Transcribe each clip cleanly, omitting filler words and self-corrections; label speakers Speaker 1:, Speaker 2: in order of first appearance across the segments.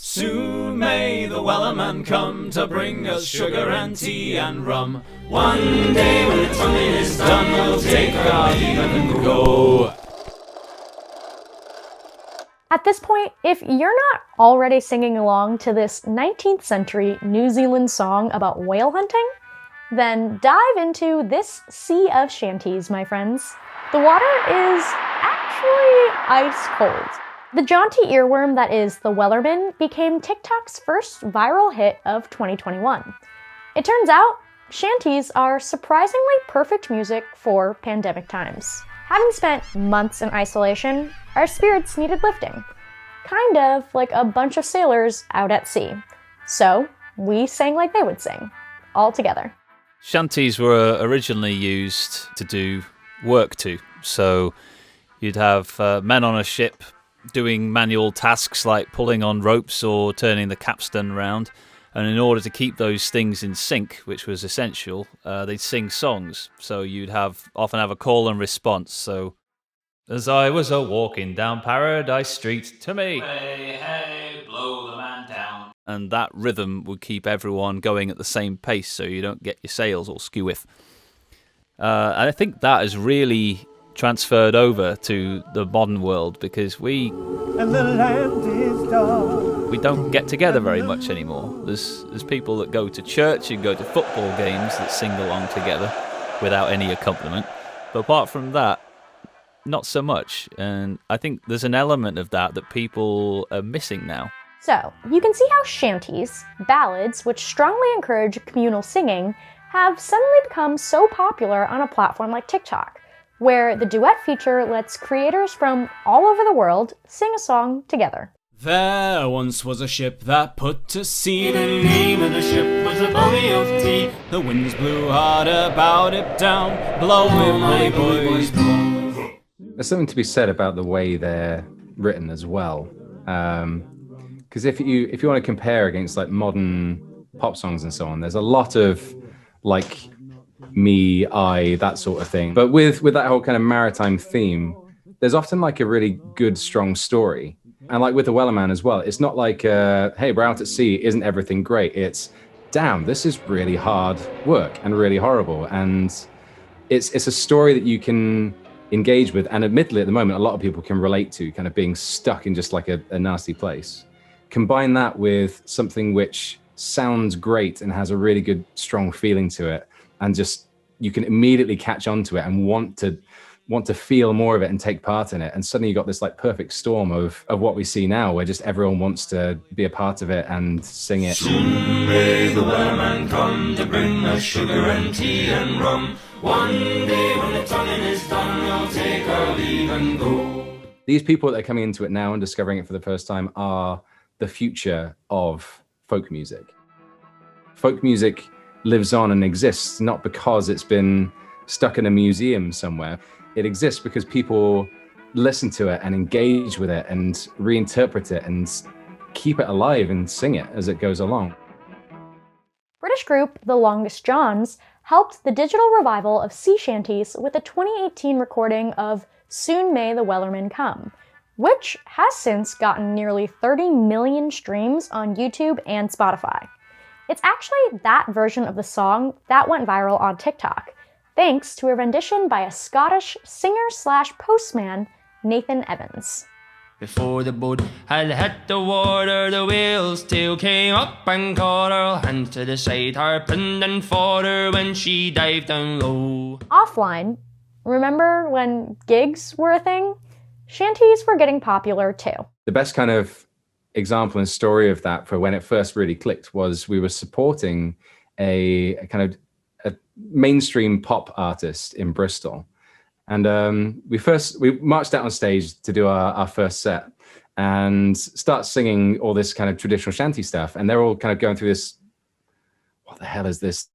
Speaker 1: Soon may the Wellerman come to bring us sugar and tea and rum. One day when the tonguing is done, we'll take our leave and go.
Speaker 2: At this point, if you're not already singing along to this 19th century New Zealand song about whale hunting, then dive into this sea of shanties, my friends. The water is actually ice cold. The jaunty earworm that is the Wellerman became TikTok's first viral hit of 2021. It turns out, shanties are surprisingly perfect music for pandemic times. Having spent months in isolation, our spirits needed lifting. Kind of like a bunch of sailors out at sea. So, we sang like they would sing, all together.
Speaker 3: Shanties were originally used to do work to. So, you'd have men on a ship doing manual tasks like pulling on ropes or turning the capstan around. And in order to keep those things in sync, which was essential, they'd sing songs. So you'd often have a call and response. So, as I was a-walking down Paradise Street, to me, hey, hey, blow the man down. And that rhythm would keep everyone going at the same pace so you don't get your sails all skew-whiff. And I think that has really transferred over to the modern world because we don't get together very much anymore. There's people that go to church and go to football games that sing along together without any accompaniment. But apart from that, not so much. And I think there's an element of that people are missing now.
Speaker 2: So, you can see how shanties, ballads which strongly encourage communal singing, have suddenly become so popular on a platform like TikTok, where the duet feature lets creators from all over the world sing a song together.
Speaker 1: There once was a ship that put to sea. The name of the ship was a Bully of Tea. The winds blew hard about it down. Blow it, my boys, blow.
Speaker 4: There's something to be said about the way they're written as well. Because if you want to compare against like modern pop songs and so on, there's a lot of like me, I, that sort of thing. But with that whole kind of maritime theme, there's often like a really good, strong story. And like with the Wellerman as well, it's not like, hey, we're out at sea, isn't everything great? It's, damn, this is really hard work and really horrible. And it's a story that you can engage with. And admittedly, at the moment, a lot of people can relate to kind of being stuck in just like a nasty place. Combine that with something which sounds great and has a really good, strong feeling to it. And just, you can immediately catch on to it and want to feel more of it and take part in it. And suddenly you got this like perfect storm of what we see now, where just everyone wants to be a part of it and sing it.
Speaker 1: Soon may the Wellerman come to bring us sugar and tea and rum. One day when the tonguing is done, we'll take our leave and go.
Speaker 4: These people that are coming into it now and discovering it for the first time are the future of folk music. Folk music lives on and exists not because it's been stuck in a museum somewhere. It exists because people listen to it and engage with it and reinterpret it and keep it alive and sing it as it goes along.
Speaker 2: British group The Longest Johns helped the digital revival of sea shanties with a 2018 recording of Soon May the Wellerman Come, which has since gotten nearly 30 million streams on YouTube and Spotify. It's actually that version of the song that went viral on TikTok, thanks to a rendition by a Scottish singer/postman, Nathan Evans.
Speaker 5: Before the boat had hit the water, the whale's tail came up and caught her. Hands to the side, harpooned and fought her when she dived down low.
Speaker 2: Offline, remember when gigs were a thing? Shanties were getting popular too.
Speaker 4: The best kind of example and story of that for when it first really clicked was we were supporting a kind of a mainstream pop artist in Bristol. And we marched out on stage to do our first set and start singing all this kind of traditional shanty stuff. And they're all kind of going through this, what the hell is this?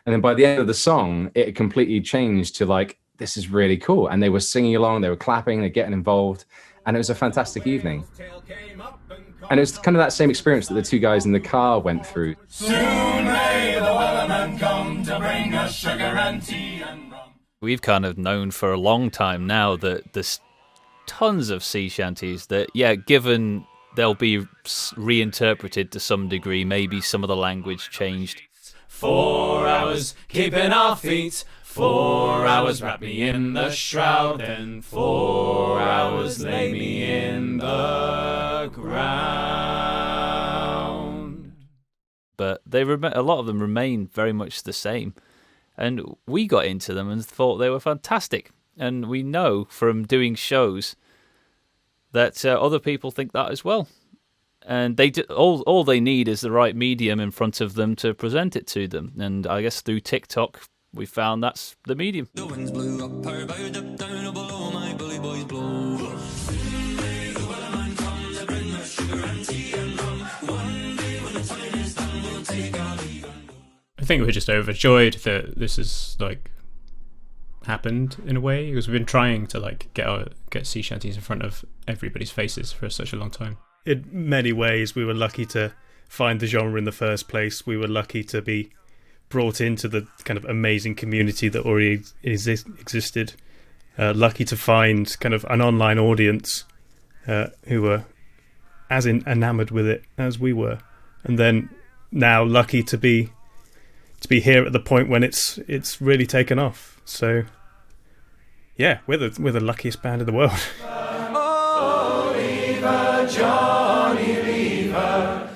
Speaker 4: And then by the end of the song, it completely changed to like, this is really cool. And they were singing along, they were clapping, they're getting involved. And it was a fantastic evening. And it was kind of that same experience that the two guys in the car went through.
Speaker 1: Soon may the Wellerman come to bring us sugar and tea and rum.
Speaker 3: We've kind of known for a long time now that there's tons of sea shanties that, yeah, given they'll be reinterpreted to some degree. Maybe some of the language changed.
Speaker 1: 4 hours keeping our feet, 4 hours wrap me in the shroud, then 4 hours lay me in the ground.
Speaker 3: But a lot of them remain very much the same. And we got into them and thought they were fantastic. And we know from doing shows that other people think that as well. And all they need is the right medium in front of them to present it to them. And I guess through TikTok, we found that's the medium.
Speaker 5: The winds blew up her bow, up down below, my bully boys blow. Someday the Wellerman comes to bring us sugar and tea and rum. One day when the time is done, we'll take our leave and go.
Speaker 6: I think we're just overjoyed that this has like happened in a way, because we've been trying to like get sea shanties in front of everybody's faces for such a long time.
Speaker 7: In many ways, we were lucky to find the genre in the first place. We were lucky to be brought into the kind of amazing community that already existed. Lucky to find kind of an online audience who were as enamored with it as we were, and then now lucky to be here at the point when it's really taken off. So yeah, we're the luckiest band in the world.
Speaker 1: Oh, leave her, Johnny, leave her.